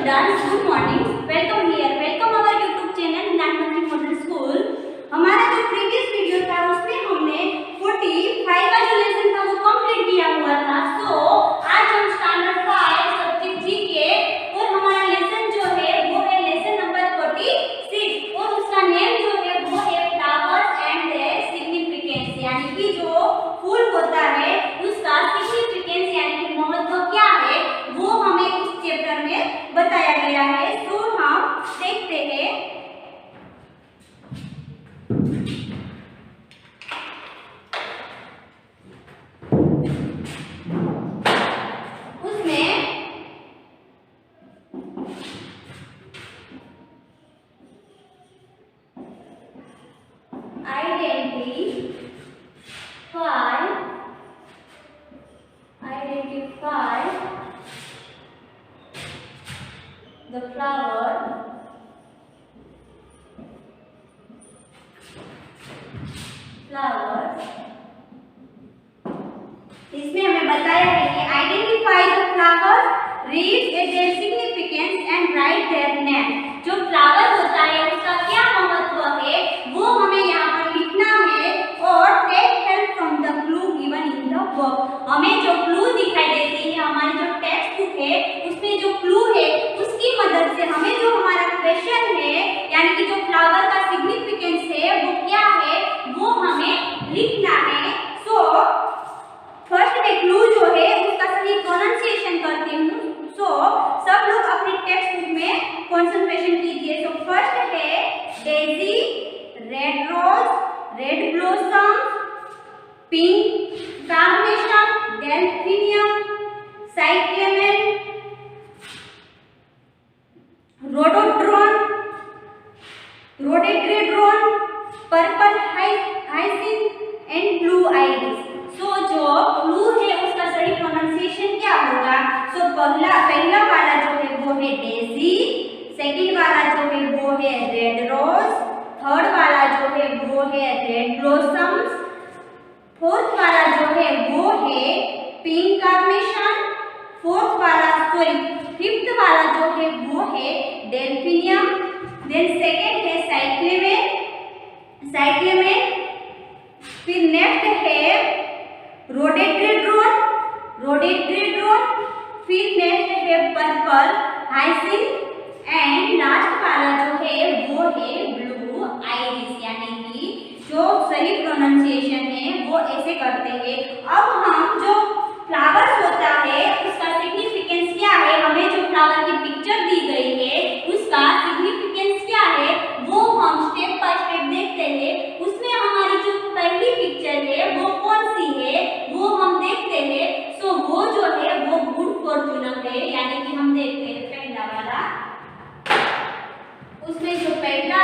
students, good morning. Welcome here. Welcome our YouTube channel Gyanmandir model school. हमारा जो previous video था उसमें हमने 45 का जो लेसन था वो कंप्लीट किया हुआ था। सो आज हम स्टैंडर्ड 5 सब्जेक्ट जीके और हमारा लेसन जो है वो है लेसन नंबर 46 और उसका नेम जो है वो है फ्लावर्स एंड देयर सिग्निफिकेंस, यानी कि जो फूल होता है उसका सिग्निफिकेंस यानी कि महत्व क्या है वो हमें इस चैप्टर में बताया गया है। तो हम देखते हैं उसमें identify the flowers इसमें हमें बताया है कि identify the flowers, read their significance and write their name. जो फ्लावर होता है उसका क्या महत्व है वो हमें यहाँ पर लिखना है और take help from the clue given in the book. हमें जो क्लू दिखाई देती है हमारी जो टेक्स्ट बुक है उसमें जो क्लू है उसकी मदद से हमें जो हमारा क्वेश्चन है यानी कि जो फ्लावर का सिग्निफिकेंस है वो क्या है वो हमें लिखना है। सो फर्स्ट में क्लू जो है उसका सही प्रोनाउंसिएशन करती हूँ। सो सब लोग अपनी टेक्स्ट बुक में कंसंट्रेशन कीजिए। सो फर्स्ट है daisy, red rose, red blossom, pink carnation, delphinium, cyclamen, rhododendron, rhododendron, purple hyacinth and blue iris. So जो ब्लू है उसका सही प्रोनाउंसिएशन क्या होगा? सो पहला वाला जो है वो है डेजी, सेकंड वाला जो है वो है रेड रोज, थर्ड वाला जो है वो है रेड ब्लॉसम्स, फोर्थ वाला जो है वो है पिंक कार्नेशन, फिफ्थ वाला जो है वो है डेल्फिनियम, देन सेकंड है साइक्लेमेन, फिर नेक्स्ट है रोडेड्रेड्रोन, फिर नेक्स्ट है पर्पल हाइसिंथ एंड लास्ट वाला जो है वो है ब्लू आइरिस। यानी कि जो सही प्रोनाउंसिएशन है वो ऐसे करते हैं। अब हम जो फ्लावर्स होता है उसका सिग्निफिकेंस क्या है, हमें जो फ्लावर की पिक्चर दी गई है उसका सिग्निफिकेंस क्या है वो हम स्टेप बाय स्टेप देखते हैं। उसमें हमारी जो पहली पिक्चर है वो कौन सी है वो हम देखते हैं। सो वो जो है वो गुड फॉर्चून है, यानी कि हम देखते हैं पहला वाला। उसमें जो पहला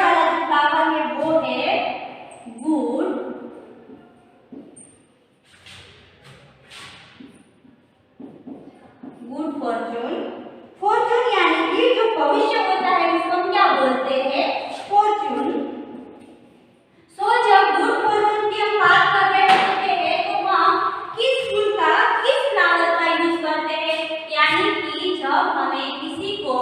वाला जो फ्लावर है वो है गुड फॉर्चून यानी कि जो भविष्य होता है उसको हम क्या बोलते हैं? फॉर्चून। सो जब गुड फॉर्चून की हम बात कर रहे होते हैं तो हम किस फूल का, किस फ्लावर का यूज करते हैं? यानी कि जब हमें किसी को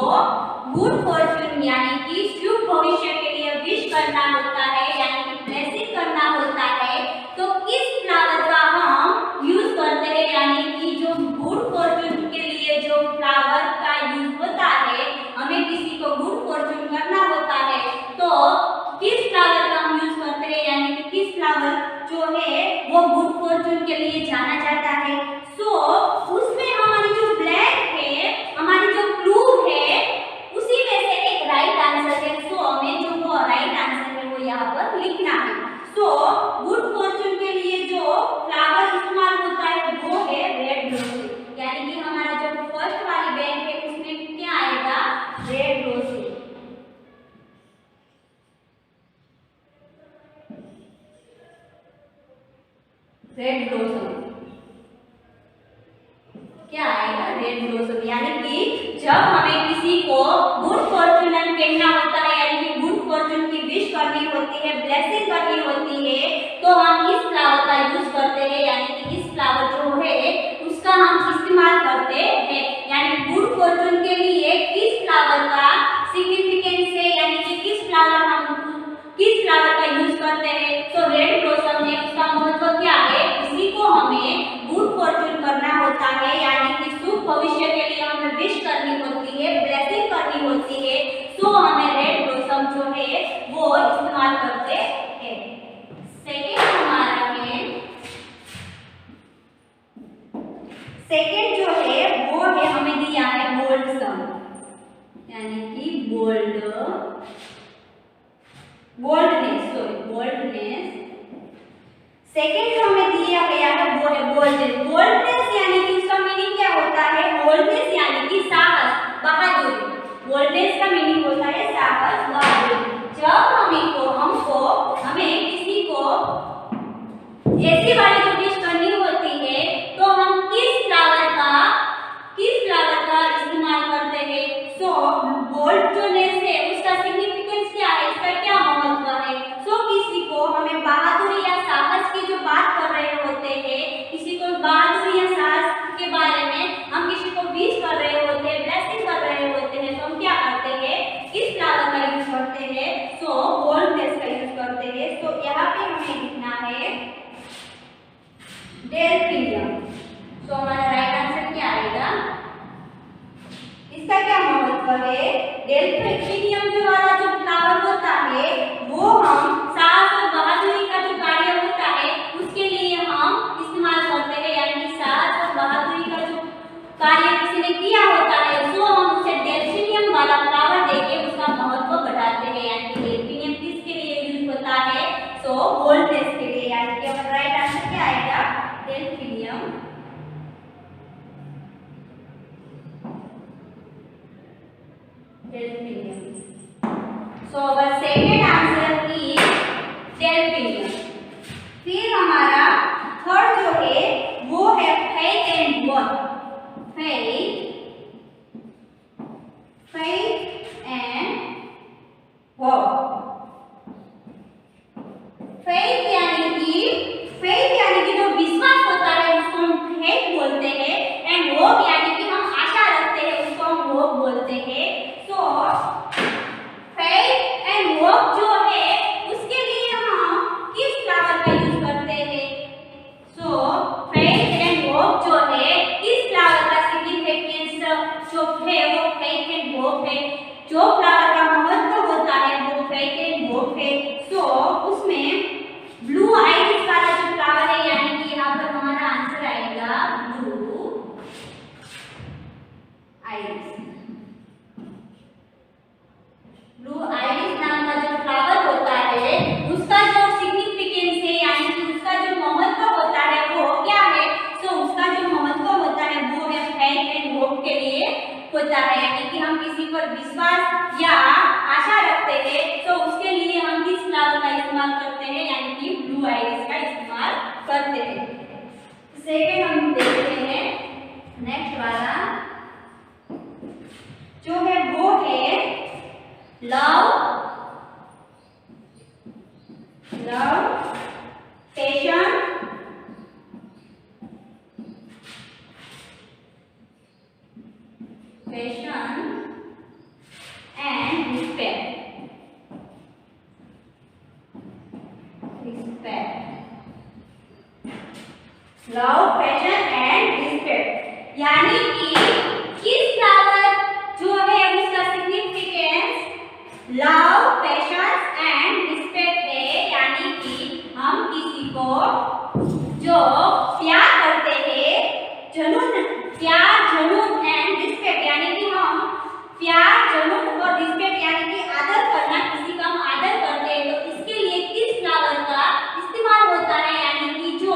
गुड फॉर्चून यानी कि शुभ भविष्य के लिए विश करना होता है यानी कि ब्लेसिंग करना होता है तो किस फ्लावर का हम यूज करते हैं? यानी कि जो गुड फॉर्चून के लिए जो फ्लावर का यूज होता है, हमें किसी को गुड फॉर्चून करना होता है तो किस फ्लावर का हम यूज करते हैं? यानी कि किस फ्लावर जो है वो गुड फॉर्चून के लिए जाना जाता है। सो उसमें हमारी जो ब्लैंक है, हमारी जो क्लू है उसी में से एक राइट आंसर है। सो हमें जो वो राइट आंसर है वो यहाँ पर लिखना है। सो गुड फॉर्चून के लिए जो फ्लावर इस्तेमाल होता है वो है रेड ब्लॉसम, यानी कि हमारा जो फर्स्ट वाली बैंक है उसमें क्या आएगा? Red blossom. क्या आएगा? Red blossom. यानी कि जब हमें किसी को गुड फॉर्चून कहना होता है यानी कि गुड फॉर्चून की विश करनी होती है, ब्लेसिंग करनी होती है तो हम इस फ्लावर का यूज करते हैं। यानी कि इस फ्लावर जो है उसका हम इस्तेमाल करते हैं। यानी सेकेंड जो है वो है हमें दिया है बोल्डसम, यानी कि बोल्डनेस। सेकेंड जो हमें दिया गया है वो है बोल्डनेस यानी कि उसका मीनिंग क्या होता है? बोल्डनेस यानी कि साहस, बहादुरी। बोल्डनेस का मीनिंग होता है साहस, बहादुरी। जब हमें किसी को ऐसी वाली जो डिश करनी होती है तो हम किस फ्लावर का इस्तेमाल करते हैं? सो बोल्डनेस है, उसका सिग्निफिकेंस क्या है, इसका क्या महत्व है? सो किसी को हमें बहादुरी या साहस की जो बात कर रहे होते हैं, किसी को बहादुरी या साहस के बारे में हम किसी को विश कर रहे होते हैं, ब्लेसिंग कर रहे होते हैं, तो हम क्या करते हैं? किस फ्लावर का यूज करते हैं? सो बोल्डनेस का यूज करते हैं। सो यहाँ पे हमें लिखना है डेल्फिनियम। तो हमारा राइट आंसर क्या आएगा? इसका क्या महत्व है? डेल्फिनियम जो वाला जो फ्लावर होता है वो हम साहस और बहादुरी का जो कार्य होता है उसके लिए हम इस्तेमाल करते हैं, यानी साहस और बहादुरी का जो कार्य किसी ने किया होता है तो हम उसे डेल्फिनियम वाला फ्लावर देके उसका महत्व बढ़ाते हैं, यानी कि डेल्फिनियम किसके लिए यूज होता है? सो बोल्डनेस के लिए, यानी कि हमारा राइट आंसर क्या आएगा? Delphinium. So our second answer is delphinium. फिर हमारा थर्ड जो है वो है faith and work. Faith and work. Faith यानी कि जो विश्वास होता है उसको हम फेथ बोलते हैं, एंड होप यानी कि हम आशा रखते हैं उसको हम होप बोलते हैं। सो फेथ एंड होप जो है उसके लिए हम किस फ्लावर का यूज करते हैं? सो फेथ एंड होप जो है किस फ्लावर का सिग्निफिकेंस जो है वो फेथ एंड होप है। जो फ्लावर का महत्व होता है वो फेथ एंड होप है। सो उसमें ब्लू आइरिस वाला जो फ्लावर है, यानी कि यहाँ पर हमारा आंसर आएगा ब्लू आइरिस। ब्लू आइरिस नाम का जो फ्लावर होता है उसका जो सिग्निफिकेंस है, यानी कि उसका जो महत्व होता है वो क्या है? सो उसका जो महत्व होता है वो है फेथ एंड होप के लिए होता है, यानी कि हम किसी पर विश्वास या आशा रखते हैं तो उसके लिए हम किस फ्लावर का इस्तेमाल करते हैं, यानी कि ब्लू आइरिस का इस्तेमाल करते हैं। सेकेंड हम देखते हैं नेक्स्ट वाला जो है वो है love, passion and respect. Love, passion and respect, यानी कि किस फ्लावर जो है उसका significance love, passion and respect है, यानी कि हम किसी को जो प्यार करते हैं, प्यार, जुनून एंड रिस्पेक्ट, यानी कि हम प्यार, जुनून और रिस्पेक्ट यानी कि आदर करना, किसी का हम आदर करते हैं तो इसके लिए किस फ्लावर का इस्तेमाल होता है, यानी कि जो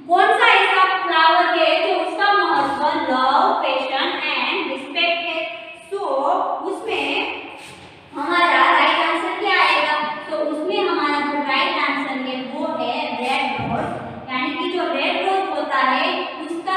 कौन सा ऐसा फ्लावर है जो उसका महत्व लव, पैशन एंड रिस्पेक्ट है। सो उसमें हमारा राइट आंसर क्या आएगा? तो उसमें हमारा जो राइट आंसर है वो है रेड रोज, यानी कि जो रेड रोज होता है उसका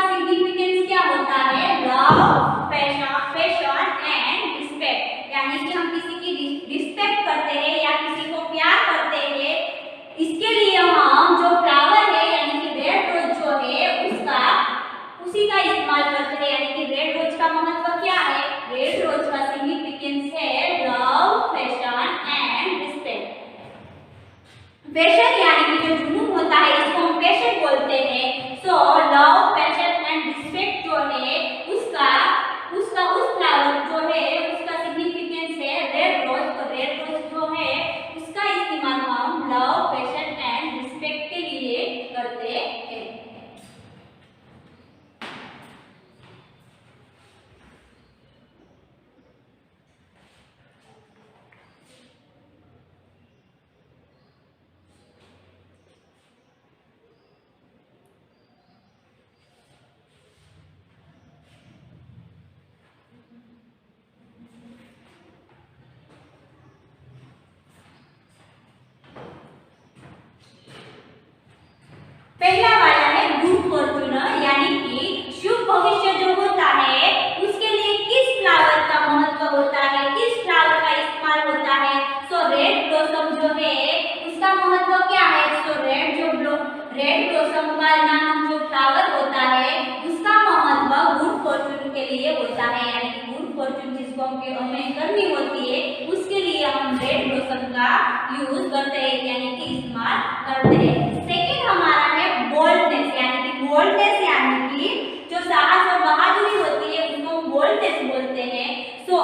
लिए होता है, यानी कि गुड फॉर्चून जिसको हमें करनी होती है उसके लिए हम रेड ब्लॉसम का यूज करते हैं, यानी कि इस्तेमाल करते हैं। सेकंड हमारा है बोल्डनेस, यानी कि बोल्डनेस यानी कि जो साहस और बहादुरी होती है उसको बोल्डनेस बोलते हैं। सो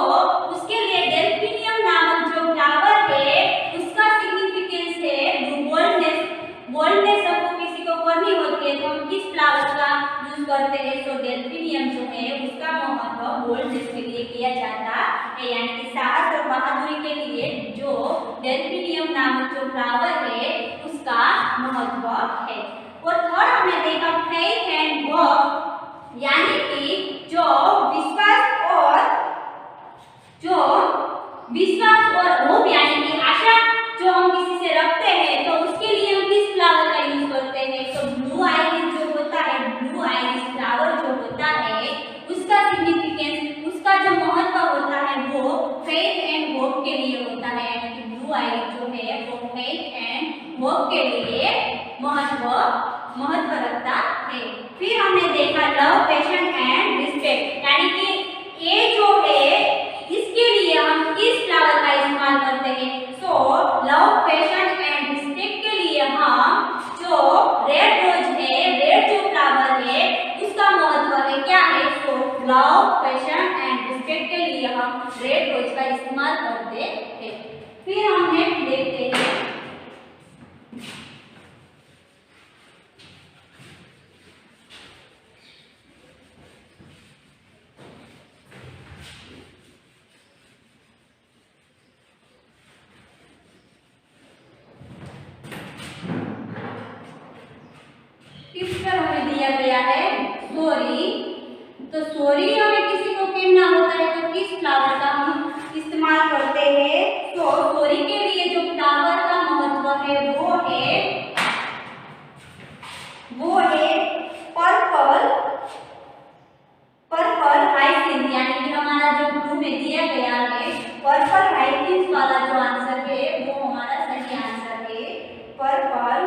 उसके लिए डेल्फिनियम नामक जो फ्लावर है उसका सिग्निफिकेंस है बोल्डनेस। बोल्डनेस हमको किसी को करनी होती है तो हम किस फ्लावर का यूज करते हैं? सो डेल्फिनियम जो है उसका महत्व बोल्डनेस के लिए किया जाता है, यानी कि साहस और बहादुरी के लिए जो डेल्फिनियम नामक जो फ्लावर है उसका महत्व है। और थर्ड हमने देखा फेथ एंड होप, यानी कि जो विश्वास और होप यानी कि आशा जो हम किसी से रखते हैं तो उसके लिए हम किस फ्लावर का यूज करते हैं? तो ब्लू आइरिस जो होता है, ब्लू आइरिस फ्लावर जो होता है उसका सिग्निफिकेंस, उसका जो महत्व होता है वो फेथ एंड होप के लिए होता है, यानी कि ब्लू आइरिस जो है वो फेथ एंड होप के लिए महत्व रखता है। फिर हमने देखा लव, पैशन एंड रिस्पेक्ट, यानी कि ये जो है इसके लिए हम किस फ्लावर का इस्तेमाल करते हैं? So love, passion and respect के लिए हम जो रेड रोज है, रेड जो फ्लावर है उसका महत्व है क्या है? So love, passion and respect के लिए हम रेड रोज का इस्तेमाल करते हैं। फिर हम नेक्स्ट देखते हैं पिक्चर हमें दिया गया है सॉरी। तो सॉरी हमें किसी को कहना होता है तो किस फ्लावर का हम इस्तेमाल करते हैं? तो सॉरी के लिए जो फ्लावर का महत्व है वो है पर्पल हाइसिंथ, यानी कि हमारा जो ब्लू में दिया गया है पर्पल हाइसिंथ वाला जो आंसर है वो हमारा सही आंसर है, पर्पल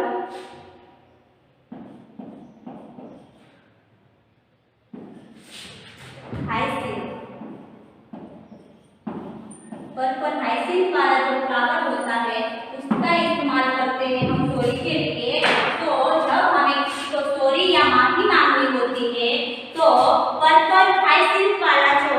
पर्पल हाइसिंथ वाला जो फ्लावर होता है उसका इस्तेमाल करते हैं हम सॉरी के लिए। तो जब हमें किसी को सॉरी या माफी मांगनी होती है तो पर्पल हाइसिंथ वाला जो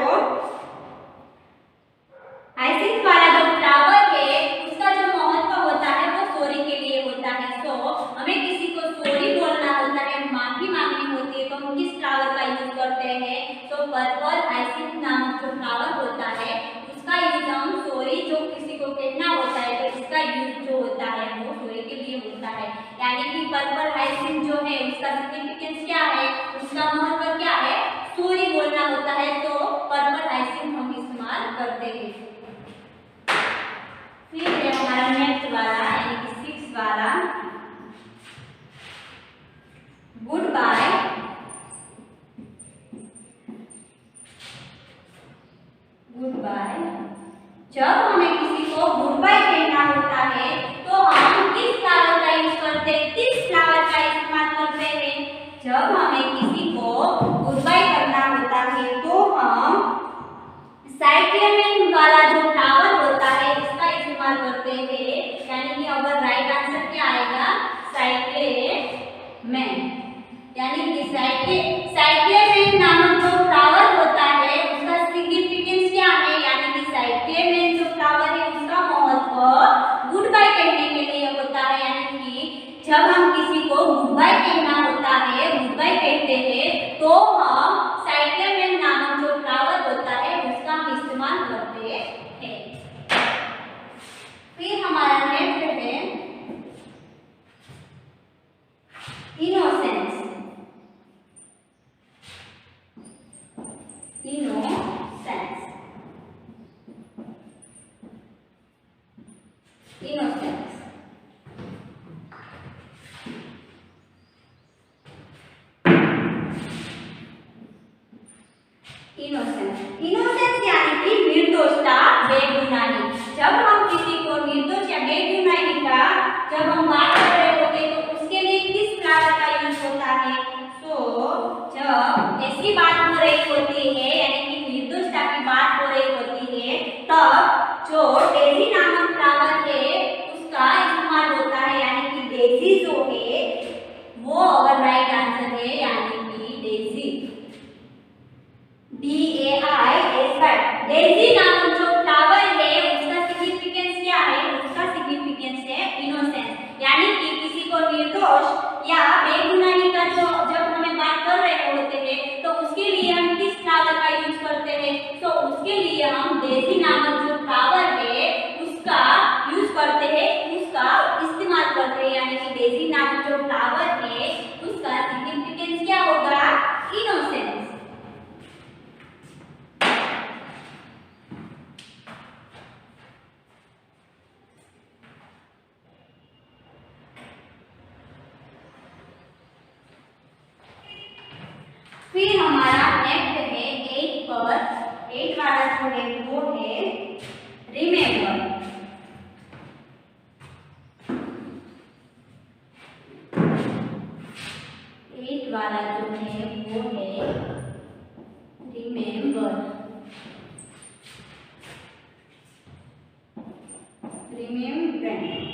फ्लावर है उसका जो महत्व होता है वो सॉरी के लिए होता है। तो हमें किसी को सॉरी बोलना होता है, माफी मांगनी होती है तो हम किस फ्लावर का यूज करते हैं? तो पर्पल हाइसिंथ नामक जो फ्लावर होता है उसका यूज हम सॉरी जो किसी को कहना होता है तो इसका यूज जो होता है वो सॉरी के लिए होता है, यानी कि पर्पल हाइसिंथ जो है उसका सिग्निफिकेंस क्या है, उसका महत्व क्या है? सॉरी बोलना होता है तो पर्पल हाइसिंथ हम इस्तेमाल करते हैं। फिर है हमारा नेक्स्ट वाला यानी कि 6 वाला गुड बाय। गुड बाय, जब हमें किसी को गुड बाय कहना होता है तो हम किस फ्लावर का यूज करते हैं, किस फ्लावर का इस्तेमाल करते हैं? जब हमें किसी को गुड बाय करना होता है तो हम साइक्लेमेन वाला जो फ्लावर होता है इसका इस्तेमाल करते हैं, यानी कि अगर राइट आंसर क्या आएगा? साइक्लेमेन, यानी कि साइक्लेमेन नामक जो फ्लावर होता है उसका सिग्निफिकेंस क्या है? यानी कि साइक्लेमेन जो फ्लावर है उसका महत्व गुड बाय कहने के लिए होता है, यानी कि जब हम किसी को गुड बाय कहना होता है, गुड बाय कहते हैं तो हम साइक्लेमेन नामक जो फ्लावर होता है उसका हम इस्तेमाल करते हैं। फिर हमारा नेक्स्ट है इनोसेंस। इनोसेंस यानी कि निर्दोषता, बेगुनाही। जब हम किसी को निर्दोष या बेगुनाही का जब हम बात कर रहे होते हैं तो उसके लिए किस फ्लावर का यूज होता है? सो जब ऐसी बात हो रही होती है यानी जो डेजी नामक फ्लावर है उसका इस्तेमाल होता है, यानी कि डेजी जो है वो अगर राइट आंसर है, यानी कि डेजी, DAISY। डेजी नामक जो फ्लावर है उसका सिग्निफिकेंस क्या है? उसका सिग्निफिकेंस है इनोसेंस, यानी कि किसी को निर्दोष या बेगुनाही का जो जब हमें बात कर रहे होते हैं तो उसके लिए हम किस फ्लावर का यूज करते हैं? तो उसके लिए हम डेजी नामक जो फ्लावर है उसका यूज करते हैं, उसका इस्तेमाल करते हैं, यानी कि डेजी नामक जो फ्लावर है उसका सिग्निफिकेंस क्या होगा? इनोसेंस। फिर हमारा नेक्स्ट है 8 पर। 8 वाला जो है वो है रिमेंबर। वाला जो है वो है रिमेंबर। रिमेम्ब्रेंस,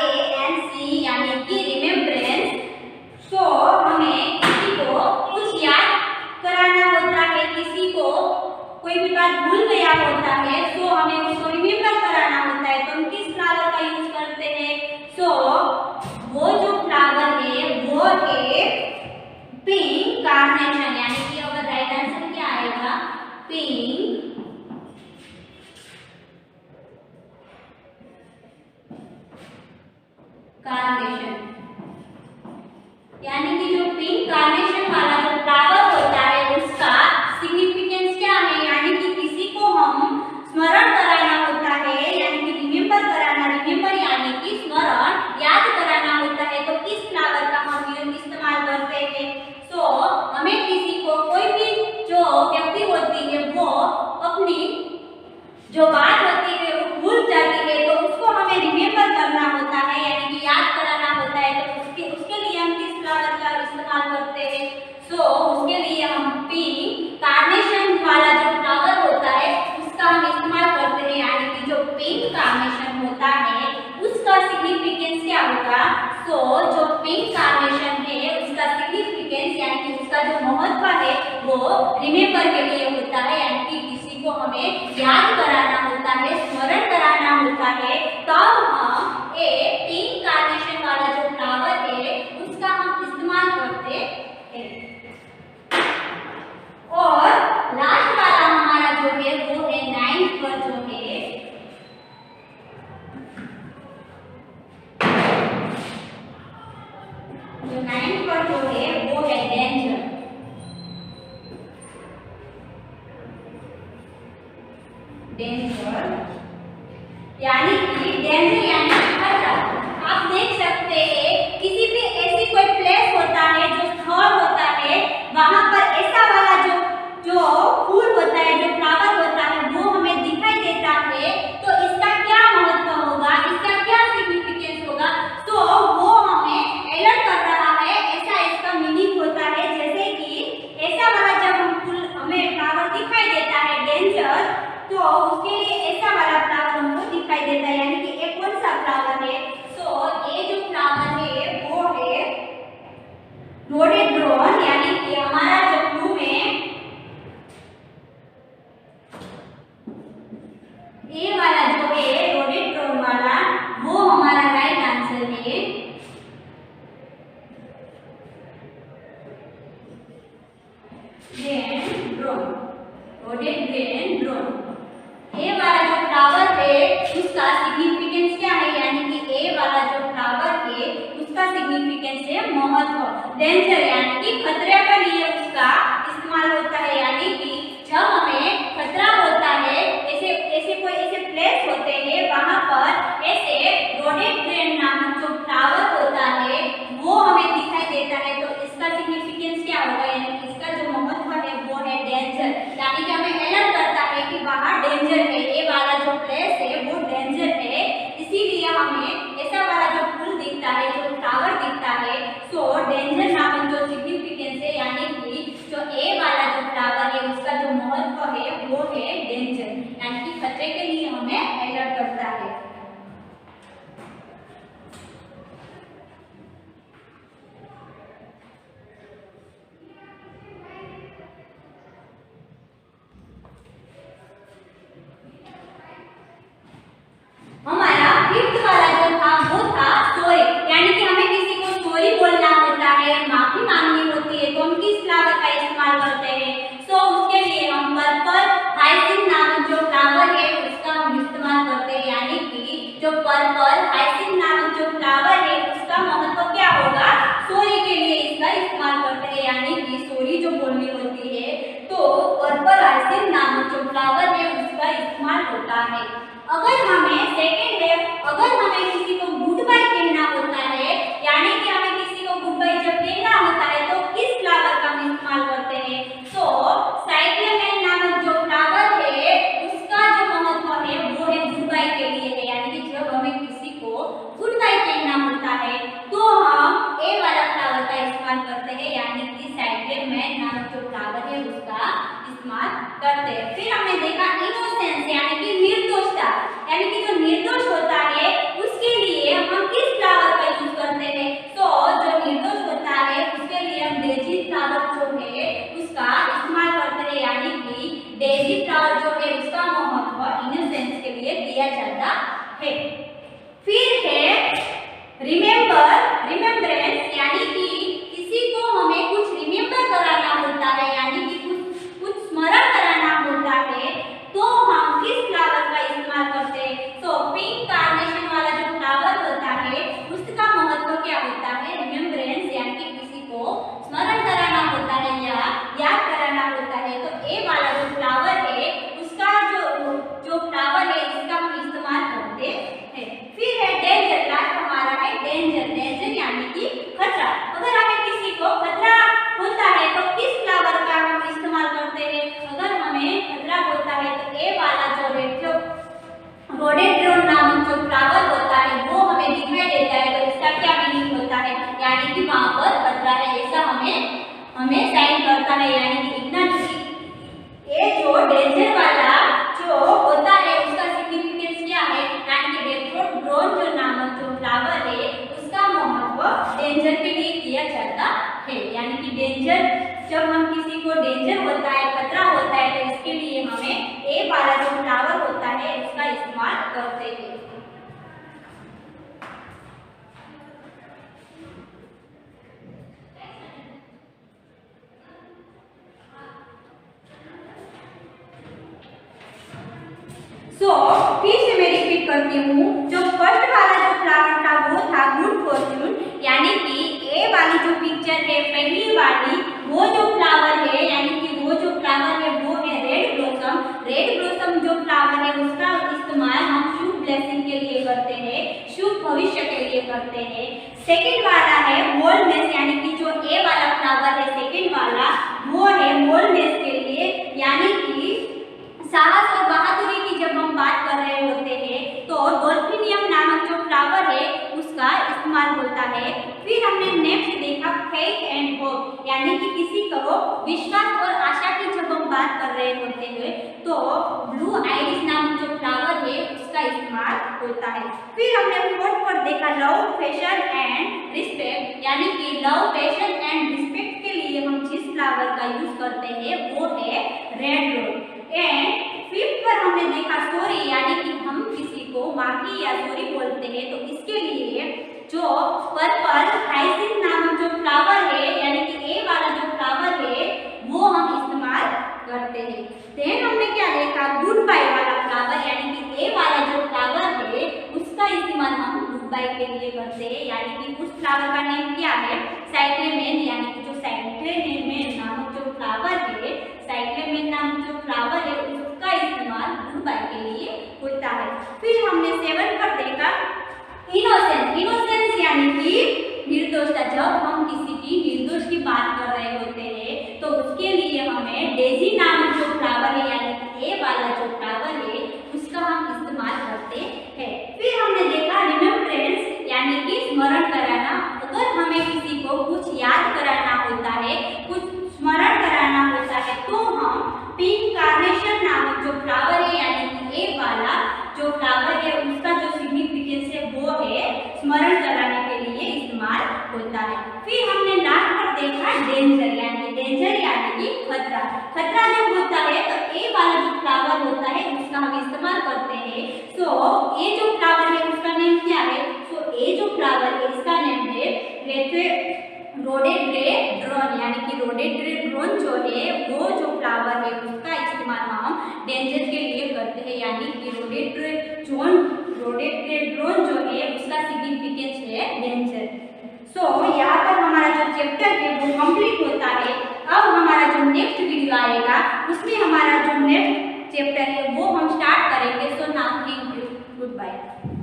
REMEMBRANC, यानी कि रिमेम्ब्रेंस। सो हमें किसी को कुछ याद कराना होता है, किसी को कोई भी बात भूल गया होता है तो हमें उसको रिमेम्बर कराना होता है, तो हम किस फ्लावर का यूज करते हैं? सो वो जो फ्लावर है वो है पिंक कार्नेशन, यानी कि अगर राइट आंसर क्या आएगा? Pink carnation. यानी कि जो पिंक कार्नेशन वाला जो फ्लावर होता है उसका सिग्निफिकेंस क्या है? यानी कि किसी को हम स्मरण कराना होता है, यानी कि रिमेम्बर कराना, रिमेम्बर यानी कि स्मरण, याद कराना होता है, तो किस फ्लावर का हम इस्तेमाल करते हैं? सो हमें किसी को कोई भी जो व्यक्ति होती है वो अपनी जो बात होती है वो भूल जाती है तो उसको हमें रिमेम्बर करना होता है, यानी कि याद कराना होता है, तो उसके लिए हम किस फ्लावर का इस्तेमाल करते हैं? सो उसके लिए हम पिंक कार्नेशन वाला जो फ्लावर होता है उसका हम इस्तेमाल करते हैं, यानी कि जो पिंक कार्नेशन होता है उसका सिग्निफिकेंस क्या होगा? सो जो पिंक कार्नेशन है उसका सिग्निफिकेंस यानी कि उसका जो महत्व है वो रिमेम्बर के लिए होता है, यानी कि किसी को हमें याद कराना होता है, स्मरण कराना होता है, तब हम ए पिंक कार्नेशन वाला जो फ्लावर है उसका हम इस्तेमाल करते हैं। और लास्ट वाला हमारा जो है वो है 9th पर जो है जो 9th पर जो है वो है डेंजर। डेंजर उसका इस्तेमाल करते हैं, यानी कि सॉरी जो बोलनी होती है तो पर्पल हाइसिंथ नामक जो फ्लावर है उसका इस्तेमाल होता है। अगर हमें सेकंड है, अगर हमें किसी को गुड बाय कहना होता है, यानी कि हमें किसी को गुड बाय जब कहना होता है तो किस फ्लावर का हम इस्तेमाल करते हैं, तो साइक्लेमेन नामक जो फ्लावर है उसका जो महत्व है वो है गुड बाय के लिए है, यानी कि जब हमें किसी को गुड बाय कहना होता है तो हम ए वाला फ्लावर का इस्तेमाल करते हैं, यानी कि साइक्लेमेन नामक जो फ्लावर है उसका इस्तेमाल करते हैं। फिर हमने देखा इनोसेंस यानी कि निर्दोषता, यानी कि जो निर्दोष होता है उसके लिए हम किस फ्लावर का यूज करते हैं, तो जो निर्दोष होता है उसके लिए हम डेजी फ्लावर जो है उसका इस्तेमाल करते हैं, यानी कि डेजी फ्लावर जो है उसका महत्व इनोसेंस के लिए दिया जाता है। फिर है रिमेम्बरेंस, यानी कि किसी को हमें कुछ रिमेम्बर कराना होता है, यानी कि कुछ स्मरण कराना होता है तो हम किस फ्लावर का इस्तेमाल करते हैं, तो पिंक कार्नेशन वाला जो फ्लावर होता है उसका महत्व क्या होता है, रिमेम्बरेंस, यानी कि किसी को स्मरण कराना होता है या याद कराना होता है तो ए वाला जो फ्लावर है उसका जो फ्लावर है इसका हम इस्तेमाल करते हैं। फिर है डेंजर, लास्ट हमारा है डेंजर यानी कि खतरा। अगर हमें किसी को खतरा होता है तो किस फ्लावर का हम इस्तेमाल करते हैं, अगर हमें खतरा होता है तो ए वाला जो रोडेंड्रॉन नामक जो फ्लावर होता है वो हमें दिखाई देता है, तो इसका क्या मीनिंग होता है, यानी कि वहां पर खतरा है, ऐसा हमें साइन करता है, यानी कि इतना ये जो डेंजर वाला जो होता है उसका सिग्निफिकेंस क्या है, यानी कि रोडेंड्रॉन जो नामक जो फ्लावर है उसका महत्व डेंजर के लिए किया जाता है, यानी कि डेंजर, जब हम किसी को डेंजर होता है खतरा होता है तो इसके लिए हमें ए वाला जो फ्लावर होता है उसका इस्तेमाल करते हैं। फिर से मैं रिपीट करती हूँ, जो फर्स्ट वाला जो फ्लावर था वो था गुड फॉर्च्यून, यानी कि ए वाली जो पिक्चर है पहली वाली वो जो फ्लावर है, यानी कि वो जो फ्लावर है वो है रेड ब्लॉसम जो फ्लावर है उसका इस्तेमाल हम शुभ ब्लेसिंग के लिए करते हैं, शुभ भविष्य के लिए करते हैं। सेकंड वाला है बोल्डनेस, यानी कि जो ए वाला फ्लावर है सेकंड वाला वो है बोल्डनेस के लिए, यानी कि साहस और बहादुरी की जब हम बात कर रहे होते हैं तो डॉल्फिनियम नामक जो फ्लावर है उसका इस्तेमाल होता है। फिर हमने नेक्स्ट देखा फेथ एंड होप, यानी कि किसी को विश्वास और आशा की जब हम बात कर रहे होते हैं तो ब्लू आइरिस नामक जो फ्लावर है उसका इस्तेमाल होता है। फिर हमने फोर्थ पर देखा लव पैशन एंड रिस्पेक्ट, यानी कि लव पैशन एंड रिस्पेक्ट के लिए हम जिस फ्लावर का यूज करते हैं वो है रेड रोज। एंड फिफ्थ पर हमने देखा सॉरी, यानी कि हम किसी को माफी या सॉरी बोलते हैं तो इसके लिए जो पर्पल हाइसिंथ नामक जो फ्लावर है, यानी कि ए वाला जो फ्लावर है वो हम इस्तेमाल करते हैं। देन हमने क्या देखा गुड बाय वाला फ्लावर, यानी कि ए वाला जो फ्लावर है उसका इस्तेमाल हम गुड बाय के लिए करते हैं, यानी कि उस फ्लावर का नेम क्या है साइक्लेमेन, यानी कि जो साइक्लेमेन नामक जो फ्लावर है, साइक्लेमेन नामक जो फ्लावर है उसका इस्तेमाल गुड बाय के लिए होता है। फिर हमने 7 पर देखा इनोसेंस यानी कि निर्दोषता, जब हम किसी की निर्दोष की बात कर रहे होते हैं तो उसके लिए हमें डेजी नामक जो फ्लावर है, यानी कि ए वाला जो फ्लावर है उसका हम इस्तेमाल करते हैं। फिर हमने देखा रिमेम्बरेंस, यानी कि स्मरण कराना, अगर हमें किसी को कुछ याद कराना होता है, कुछ स्मरण कराना होता है तो हम पिंक कार्नेशन नामक जो फ्लावर है, यानी कि ए वाला जो फ्लावर है उसका जो सिग्निफिकेंस है वो है स्मरण कराने के लिए इस्तेमाल होता है। फिर हमने लास्ट पर देखा डेंजर यानी कि खतरा जब होता है तो ए वाला जो फ्लावर होता है उसका हम इस्तेमाल करते हैं। सो ए जो फ्लावर है उसका नेम क्या है, सो ए जो फ्लावर है इसका नेम है रोडेंड्रॉन, यानी कि रोडेंड्रॉन जो है वो जो फ्लावर है उसका इस्तेमाल हम डेंजर के लिए करते हैं, यानी कि रोडेंड्रॉन जो है उसका सिग्निफिकेंस है डेंजर। सो यहाँ पर हमारा जो चैप्टर है वो कंप्लीट होता है। अब हमारा जो नेक्स्ट वीडियो आएगा उसमें हमारा जो नेक्स्ट चैप्टर है वो हम स्टार्ट करेंगे। So now thank you, good bye.